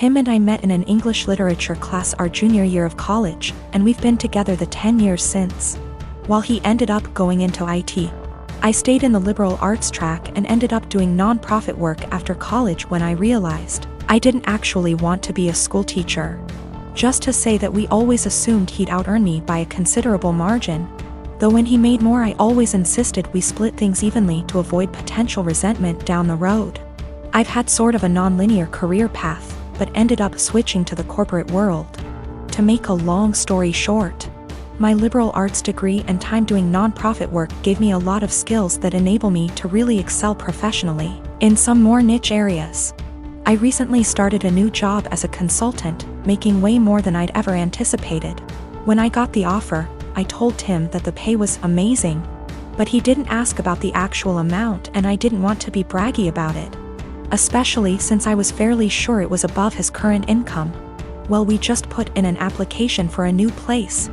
Tim and I met in an English literature class our junior year of college, and we've been together the 10 years since. While he ended up going into IT, I stayed in the liberal arts track and ended up doing non-profit work after college when I realized I didn't actually want to be a school teacher. Just to say that we always assumed he'd out-earn me by a considerable margin. Though when he made more, I always insisted we split things evenly to avoid potential resentment down the road. I've had sort of a non-linear career path, but ended up switching to the corporate world. To make a long story short, my liberal arts degree and time doing non-profit work gave me a lot of skills that enable me to really excel professionally in some more niche areas. I recently started a new job as a consultant, making way more than I'd ever anticipated. When I got the offer, I told Tim that the pay was amazing, but he didn't ask about the actual amount, and I didn't want to be braggy about it, especially since I was fairly sure it was above his current income. Well, we just put in an application for a new place,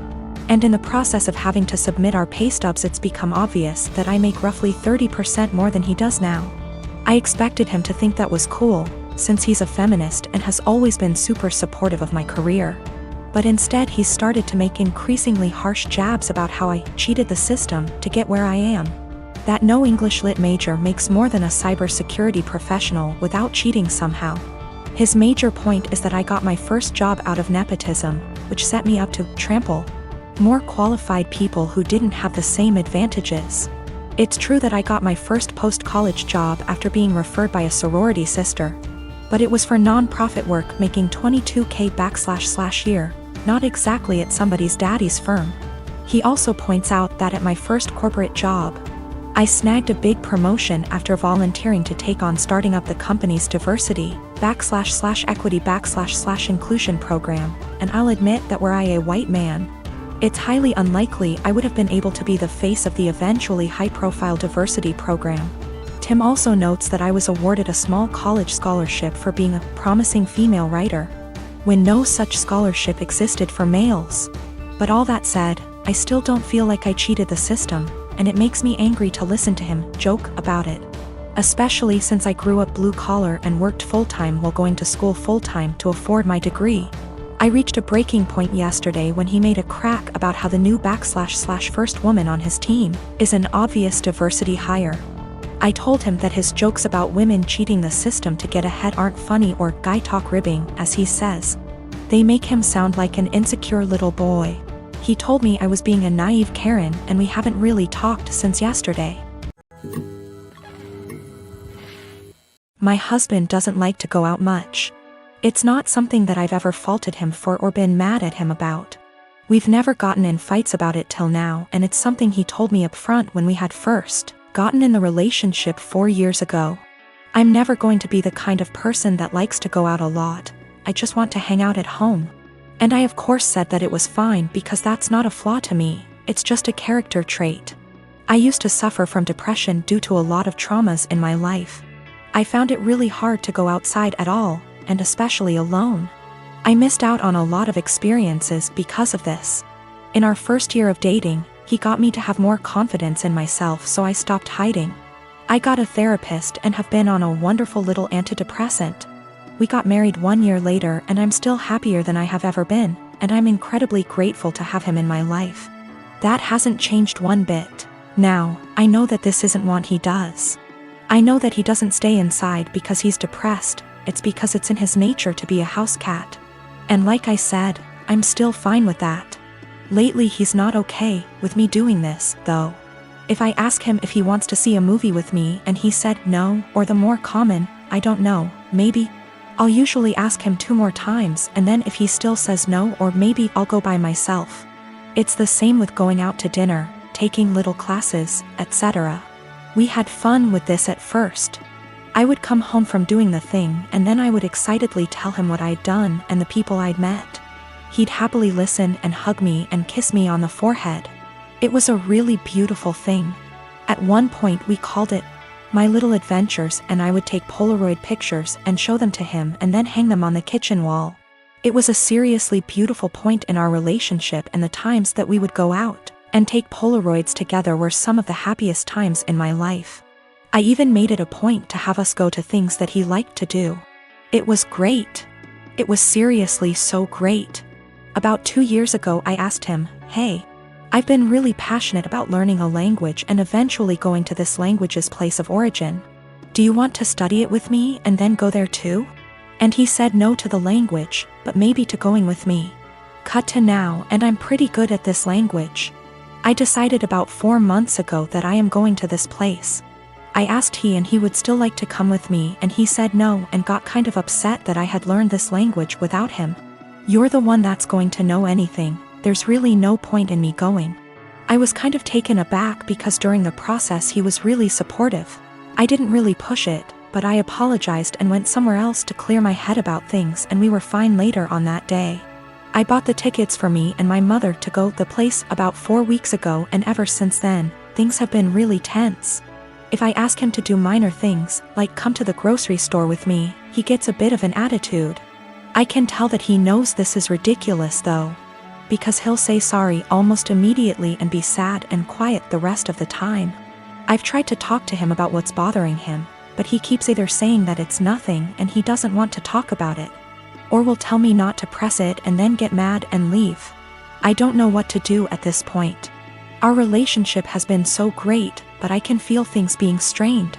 and in the process of having to submit our pay stubs, it's become obvious that I make roughly 30% more than he does now. I expected him to think that was cool, since he's a feminist and has always been super supportive of my career. But instead he started to make increasingly harsh jabs about how I cheated the system to get where I am. That no English Lit major makes more than a cybersecurity professional without cheating somehow. His major point is that I got my first job out of nepotism, which set me up to trample more qualified people who didn't have the same advantages. It's true that I got my first post-college job after being referred by a sorority sister, but it was for non-profit work making $22K /year, not exactly at somebody's daddy's firm. He also points out that at my first corporate job, I snagged a big promotion after volunteering to take on starting up the company's diversity /equity / inclusion program, and I'll admit that were I a white man, it's highly unlikely I would have been able to be the face of the eventually high-profile diversity program. Tim also notes that I was awarded a small college scholarship for being a promising female writer, when no such scholarship existed for males. But all that said, I still don't feel like I cheated the system, and it makes me angry to listen to him joke about it. Especially since I grew up blue-collar and worked full-time while going to school full-time to afford my degree. I reached a breaking point yesterday when he made a crack about how the new / first woman on his team is an obvious diversity hire. I told him that his jokes about women cheating the system to get ahead aren't funny or guy talk ribbing, as he says. They make him sound like an insecure little boy. He told me I was being a naive Karen, and we haven't really talked since yesterday. My husband doesn't like to go out much. It's not something that I've ever faulted him for or been mad at him about. We've never gotten in fights about it till now, and it's something he told me up front when we had first gotten in the relationship 4 years ago. I'm never going to be the kind of person that likes to go out a lot. I just want to hang out at home. And I of course said that it was fine because that's not a flaw to me, it's just a character trait. I used to suffer from depression due to a lot of traumas in my life. I found it really hard to go outside at all, and especially alone. I missed out on a lot of experiences because of this. In our first year of dating, he got me to have more confidence in myself, so I stopped hiding. I got a therapist and have been on a wonderful little antidepressant. We got married 1 year later, and I'm still happier than I have ever been, and I'm incredibly grateful to have him in my life. That hasn't changed one bit. Now, I know that this isn't what he does. I know that he doesn't stay inside because he's depressed, it's because it's in his nature to be a house cat. And like I said, I'm still fine with that. Lately he's not okay with me doing this, though. If I ask him if he wants to see a movie with me and he said no, or the more common, I don't know, maybe, I'll usually ask him 2 more times, and then if he still says no, or maybe I'll go by myself. It's the same with going out to dinner, taking little classes, etc. We had fun with this at first. I would come home from doing the thing, and then I would excitedly tell him what I'd done and the people I'd met. He'd happily listen and hug me and kiss me on the forehead. It was a really beautiful thing. At one point we called it My Little Adventures, and I would take Polaroid pictures and show them to him and then hang them on the kitchen wall. It was a seriously beautiful point in our relationship, and the times that we would go out and take Polaroids together were some of the happiest times in my life. I even made it a point to have us go to things that he liked to do. It was great. It was seriously so great. About 2 years ago I asked him, "Hey, I've been really passionate about learning a language and eventually going to this language's place of origin. Do you want to study it with me and then go there too?" And he said no to the language, but maybe to going with me. Cut to now, and I'm pretty good at this language. I decided about 4 months ago that I am going to this place. I asked he would still like to come with me, and he said no and got kind of upset that I had learned this language without him. "You're the one that's going to know anything. There's really no point in me going." I was kind of taken aback because during the process he was really supportive. I didn't really push it, but I apologized and went somewhere else to clear my head about things, and we were fine later on that day. I bought the tickets for me and my mother to go to the place about 4 weeks ago, and ever since then, things have been really tense. If I ask him to do minor things, like come to the grocery store with me, he gets a bit of an attitude. I can tell that he knows this is ridiculous though, because he'll say sorry almost immediately and be sad and quiet the rest of the time. I've tried to talk to him about what's bothering him, but he keeps either saying that it's nothing and he doesn't want to talk about it, or will tell me not to press it and then get mad and leave. I don't know what to do at this point. Our relationship has been so great, but I can feel things being strained.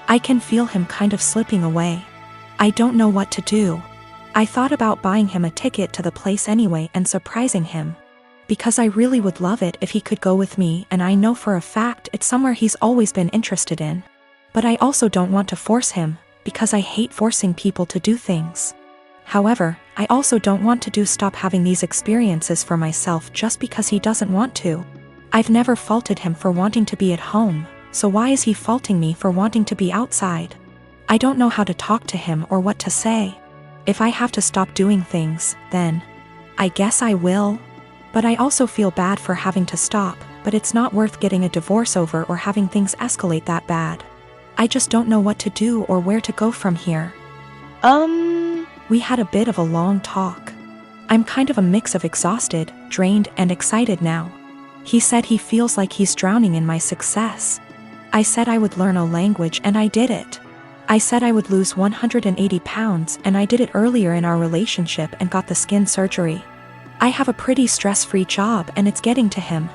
I can feel him kind of slipping away. I don't know what to do. I thought about buying him a ticket to the place anyway and surprising him, because I really would love it if he could go with me, and I know for a fact it's somewhere he's always been interested in. But I also don't want to force him, because I hate forcing people to do things. However, I also don't want to stop having these experiences for myself just because he doesn't want to. I've never faulted him for wanting to be at home, so why is he faulting me for wanting to be outside? I don't know how to talk to him or what to say. If I have to stop doing things, then I guess I will. But I also feel bad for having to stop, but it's not worth getting a divorce over or having things escalate that bad. I just don't know what to do or where to go from here. We had a bit of a long talk. I'm kind of a mix of exhausted, drained, and excited now. He said he feels like he's drowning in my success. I said I would learn a language, and I did it. I said I would lose 180 pounds, and I did it earlier in our relationship and got the skin surgery. I have a pretty stress-free job, and it's getting to him.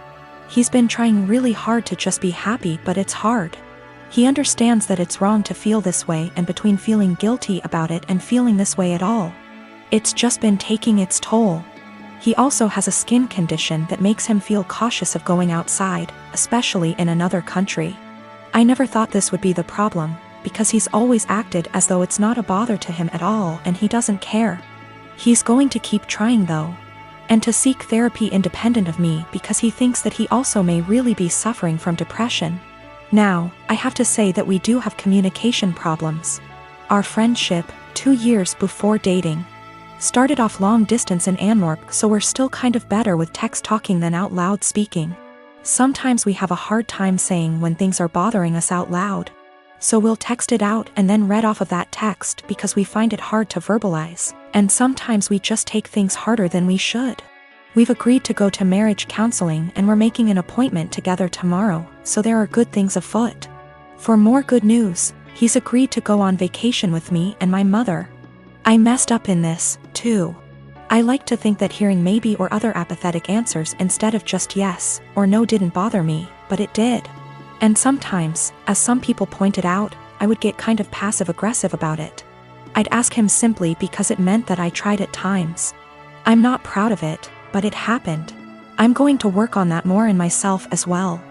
He's been trying really hard to just be happy, but it's hard. He understands that it's wrong to feel this way, and between feeling guilty about it and feeling this way at all, it's just been taking its toll. He also has a skin condition that makes him feel cautious of going outside, especially in another country. I never thought this would be the problem, because he's always acted as though it's not a bother to him at all and he doesn't care. He's going to keep trying though, and to seek therapy independent of me because he thinks that he also may really be suffering from depression. Now, I have to say that we do have communication problems. Our friendship, 2 years before dating, started off long distance in Antwerp, so we're still kind of better with text talking than out loud speaking. Sometimes we have a hard time saying when things are bothering us out loud. So we'll text it out and then read off of that text because we find it hard to verbalize, and sometimes we just take things harder than we should. We've agreed to go to marriage counseling and we're making an appointment together tomorrow, so there are good things afoot. For more good news, he's agreed to go on vacation with me and my mother. I messed up in this, too. I like to think that hearing maybe or other apathetic answers instead of just yes or no didn't bother me, but it did. And sometimes, as some people pointed out, I would get kind of passive-aggressive about it. I'd ask him simply because it meant that I tried at times. I'm not proud of it, but it happened. I'm going to work on that more in myself as well.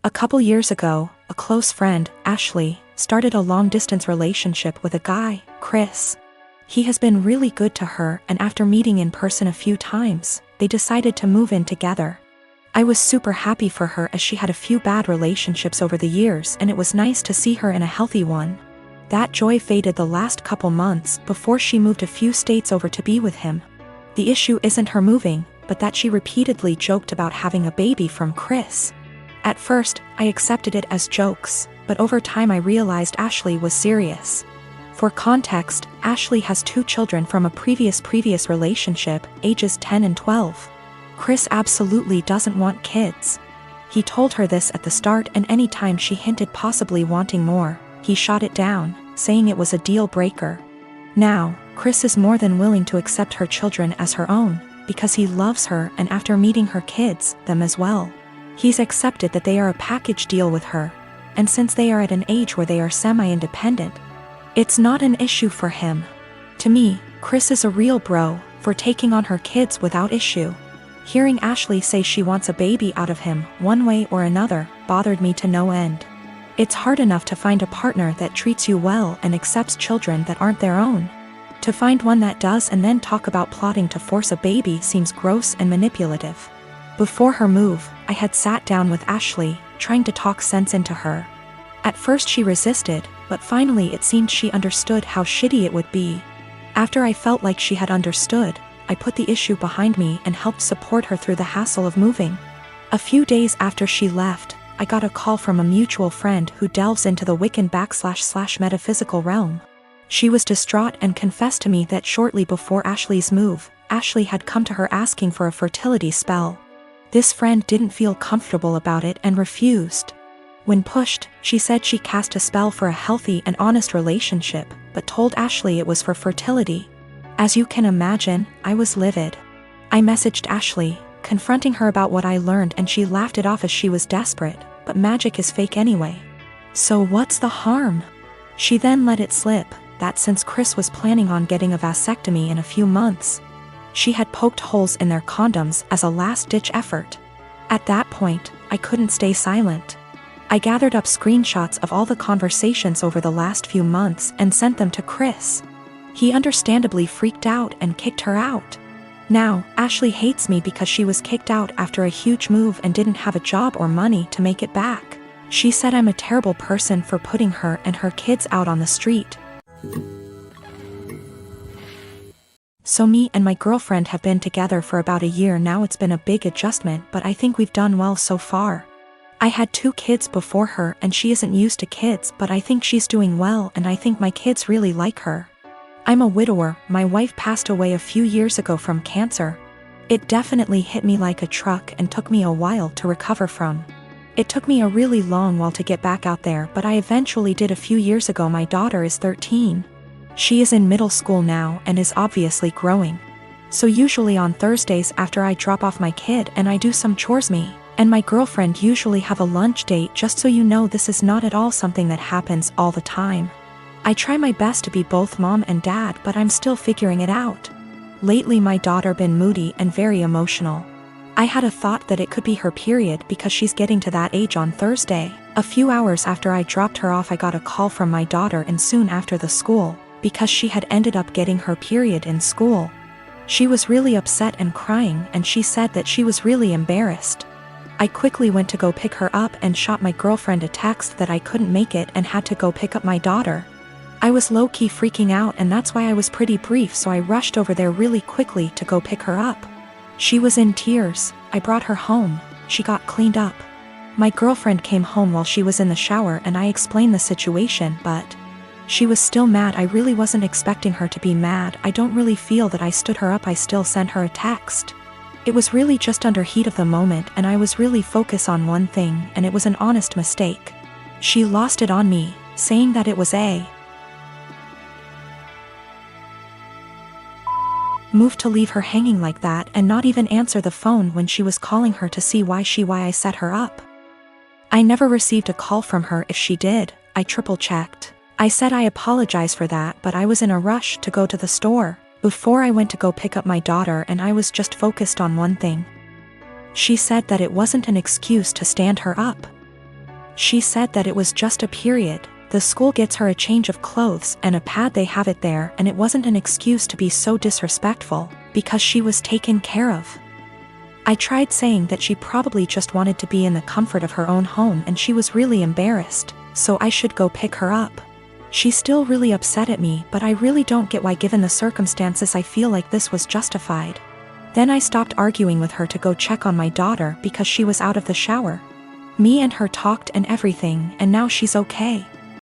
A couple years ago, a close friend, Ashley, started a long-distance relationship with a guy, Chris. He has been really good to her, and after meeting in person a few times, they decided to move in together. I was super happy for her as she had a few bad relationships over the years, and it was nice to see her in a healthy one. That joy faded the last couple months before she moved a few states over to be with him. The issue isn't her moving, but that she repeatedly joked about having a baby from Chris. At first, I accepted it as jokes, but over time I realized Ashley was serious. For context, Ashley has 2 children from a previous relationship, ages 10 and 12. Chris absolutely doesn't want kids. He told her this at the start, and anytime she hinted possibly wanting more, he shot it down. saying it was a deal breaker. Now, Chris is more than willing to accept her children as her own, because he loves her, and after meeting her kids, them as well. He's accepted that they are a package deal with her, and since they are at an age where they are semi-independent, it's not an issue for him. To me, Chris is a real bro, for taking on her kids without issue. Hearing Ashley say she wants a baby out of him, one way or another, bothered me to no end. It's hard enough to find a partner that treats you well and accepts children that aren't their own. To find one that does and then talk about plotting to force a baby seems gross and manipulative. Before her move, I had sat down with Ashley, trying to talk sense into her. At first she resisted, but finally it seemed she understood how shitty it would be. After I felt like she had understood, I put the issue behind me and helped support her through the hassle of moving. A few days after she left, I got a call from a mutual friend who delves into the Wiccan / metaphysical realm. She was distraught and confessed to me that shortly before Ashley's move, Ashley had come to her asking for a fertility spell. This friend didn't feel comfortable about it and refused. When pushed, she said she cast a spell for a healthy and honest relationship, but told Ashley it was for fertility. As you can imagine, I was livid. I messaged Ashley, confronting her about what I learned, and she laughed it off as she was desperate, but magic is fake anyway. So what's the harm? She then let it slip that since Chris was planning on getting a vasectomy in a few months, she had poked holes in their condoms as a last-ditch effort. At that point, I couldn't stay silent. I gathered up screenshots of all the conversations over the last few months and sent them to Chris. He understandably freaked out and kicked her out. Now, Ashley hates me because she was kicked out after a huge move and didn't have a job or money to make it back. She said I'm a terrible person for putting her and her kids out on the street. So me and my girlfriend have been together for about a year now. It's been a big adjustment, but I think we've done well so far. I had 2 kids before her and she isn't used to kids, but I think she's doing well and I think my kids really like her. I'm a widower. My wife passed away a few years ago from cancer. It definitely hit me like a truck and took me a while to recover from. It took me a really long while to get back out there, but I eventually did a few years ago. My daughter is 13. She is in middle school now and is obviously growing. So usually on Thursdays after I drop off my kid and I do some chores, me and my girlfriend usually have a lunch date. Just so you know, this is not at all something that happens all the time. I try my best to be both mom and dad, but I'm still figuring it out. Lately my daughter been moody and very emotional. I had a thought that it could be her period because she's getting to that age on Thursday. A few hours after I dropped her off, I got a call from my daughter, and soon after the school, because she had ended up getting her period in school. She was really upset and crying, and she said that she was really embarrassed. I quickly went to go pick her up and shot my girlfriend a text that I couldn't make it and had to go pick up my daughter. I was low-key freaking out, and that's why I was pretty brief, so I rushed over there really quickly to go pick her up. She was in tears. I brought her home. She got cleaned up. My girlfriend came home while she was in the shower and I explained the situation, but she was still mad. I really wasn't expecting her to be mad. I don't really feel that I stood her up. I still sent her a text. It was really just under heat of the moment and I was really focused on one thing, and it was an honest mistake. She lost it on me, saying that it was a move to leave her hanging like that and not even answer the phone when she was calling her to see why I set her up. I never received a call from her. If she did, I triple-checked. I said I apologize for that, but I was in a rush to go to the store before I went to go pick up my daughter and I was just focused on one thing. She said that it wasn't an excuse to stand her up. She said that it was just a period. The school gets her a change of clothes and a pad, they have it there, and it wasn't an excuse to be so disrespectful, because she was taken care of. I tried saying that she probably just wanted to be in the comfort of her own home and she was really embarrassed, so I should go pick her up. She's still really upset at me, but I really don't get why, given the circumstances. I feel like this was justified. Then I stopped arguing with her to go check on my daughter because she was out of the shower. Me and her talked and everything, and now she's okay.